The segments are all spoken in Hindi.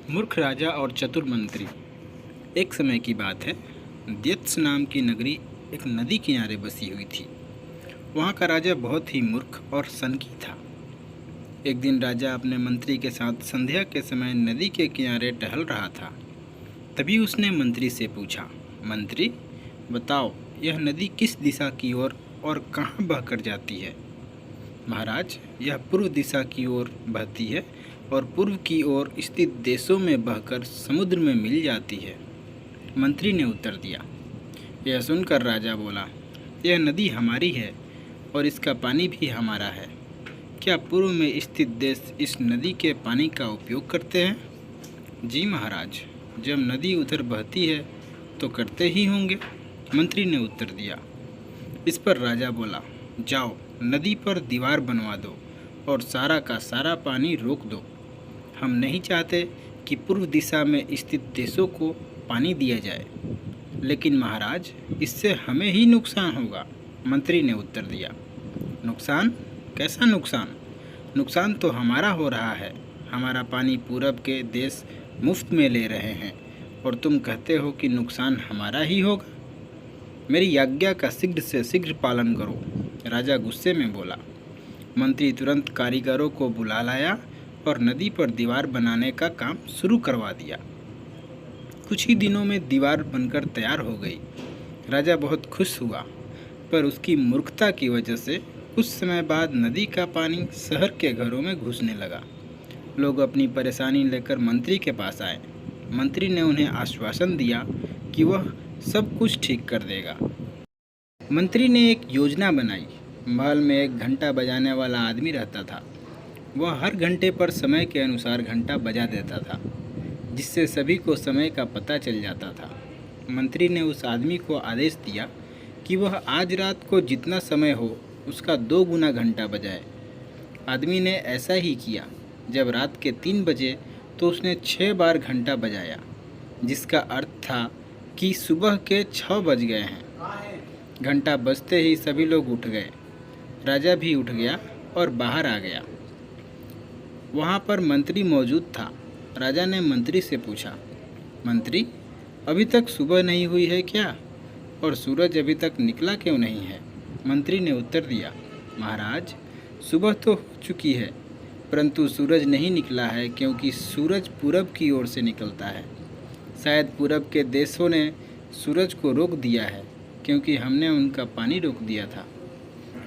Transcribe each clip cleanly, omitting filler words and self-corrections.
मूर्ख राजा और चतुर मंत्री। एक समय की बात है, दैत्य नाम की नगरी एक नदी किनारे बसी हुई थी। वहाँ का राजा बहुत ही मूर्ख और सनकी था। एक दिन राजा अपने मंत्री के साथ संध्या के समय नदी के किनारे टहल रहा था। तभी उसने मंत्री से पूछा, मंत्री बताओ, यह नदी किस दिशा की ओर और कहाँ बहकर जाती है? महाराज, यह पूर्व दिशा की ओर बहती है और पूर्व की ओर स्थित देशों में बहकर समुद्र में मिल जाती है। मंत्री ने उत्तर दिया। यह सुनकर राजा बोला, यह नदी हमारी है और इसका पानी भी हमारा है। क्या पूर्व में स्थित देश इस नदी के पानी का उपयोग करते हैं? जी महाराज, जब नदी उधर बहती है तो करते ही होंगे, मंत्री ने उत्तर दिया। इस पर राजा बोला, जाओ नदी पर दीवार बनवा दो और सारा का सारा पानी रोक दो। हम नहीं चाहते कि पूर्व दिशा में स्थित देशों को पानी दिया जाए। लेकिन महाराज, इससे हमें ही नुकसान होगा, मंत्री ने उत्तर दिया। नुकसान? कैसा नुकसान? नुकसान तो हमारा हो रहा है। हमारा पानी पूरब के देश मुफ्त में ले रहे हैं और तुम कहते हो कि नुकसान हमारा ही होगा। मेरी आज्ञा का शीघ्र से शीघ्र पालन करो, राजा गुस्से में बोला। मंत्री तुरंत कारीगरों को बुला लाया और नदी पर दीवार बनाने का काम शुरू करवा दिया। कुछ ही दिनों में दीवार बनकर तैयार हो गई। राजा बहुत खुश हुआ, पर उसकी मूर्खता की वजह से कुछ समय बाद नदी का पानी शहर के घरों में घुसने लगा। लोग अपनी परेशानी लेकर मंत्री के पास आए। मंत्री ने उन्हें आश्वासन दिया कि वह सब कुछ ठीक कर देगा। मंत्री ने एक योजना बनाई। महल में एक घंटा बजाने वाला आदमी रहता था। वह हर घंटे पर समय के अनुसार घंटा बजा देता था, जिससे सभी को समय का पता चल जाता था। मंत्री ने उस आदमी को आदेश दिया कि वह आज रात को जितना समय हो उसका 2 गुना घंटा बजाए। आदमी ने ऐसा ही किया। जब रात के 3 बजे तो उसने 6 बार घंटा बजाया, जिसका अर्थ था कि सुबह के 6 बज गए हैं। घंटा बजते ही सभी लोग उठ गए। राजा भी उठ गया और बाहर आ गया। वहाँ पर मंत्री मौजूद था। राजा ने मंत्री से पूछा, मंत्री, अभी तक सुबह नहीं हुई है क्या? और सूरज अभी तक निकला क्यों नहीं है? मंत्री ने उत्तर दिया, महाराज, सुबह तो हो चुकी है, परंतु सूरज नहीं निकला है, क्योंकि सूरज पूरब की ओर से निकलता है। शायद पूरब के देशों ने सूरज को रोक दिया है, क्योंकि हमने उनका पानी रोक दिया था।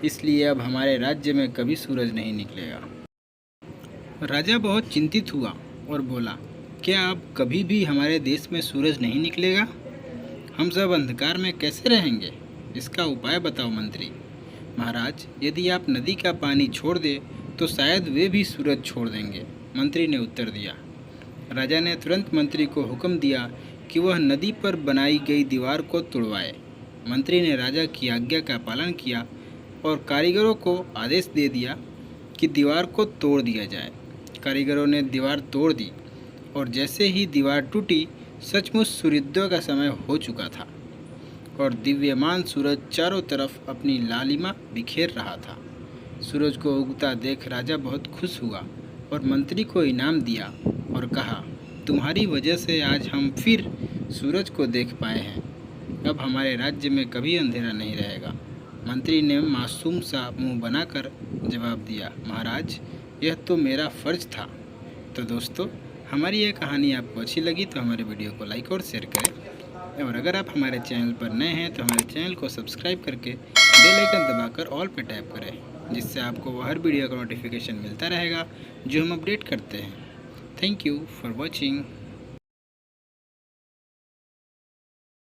इसलिए अब हमारे राज्य में कभी सूरज नहीं निकलेगा। राजा बहुत चिंतित हुआ और बोला, क्या अब कभी भी हमारे देश में सूरज नहीं निकलेगा? हम सब अंधकार में कैसे रहेंगे? इसका उपाय बताओ मंत्री। महाराज, यदि आप नदी का पानी छोड़ दे तो शायद वे भी सूरज छोड़ देंगे, मंत्री ने उत्तर दिया। राजा ने तुरंत मंत्री को हुक्म दिया कि वह नदी पर बनाई गई दीवार को तोड़वाए। मंत्री ने राजा की आज्ञा का पालन किया और कारीगरों को आदेश दे दिया कि दीवार को तोड़ दिया जाए। कारीगरों ने दीवार तोड़ दी और जैसे ही दीवार टूटी, सचमुच सूर्योदय का समय हो चुका था और दिव्यमान सूरज चारों तरफ अपनी लालिमा बिखेर रहा था। सूरज को उगता देख राजा बहुत खुश हुआ और मंत्री को इनाम दिया और कहा, तुम्हारी वजह से आज हम फिर सूरज को देख पाए हैं। अब हमारे राज्य में कभी अंधेरा नहीं रहेगा। मंत्री ने मासूम सा मुंह बनाकर जवाब दिया, महाराज, यह तो मेरा फ़र्ज था। तो दोस्तों, हमारी ये कहानी आपको अच्छी लगी तो हमारे वीडियो को लाइक और शेयर करें, और अगर आप हमारे चैनल पर नए हैं तो हमारे चैनल को सब्सक्राइब करके बेल आइकन दबाकर ऑल पे टैप करें, जिससे आपको हर वीडियो का नोटिफिकेशन मिलता रहेगा जो हम अपडेट करते हैं। Thank you for watching.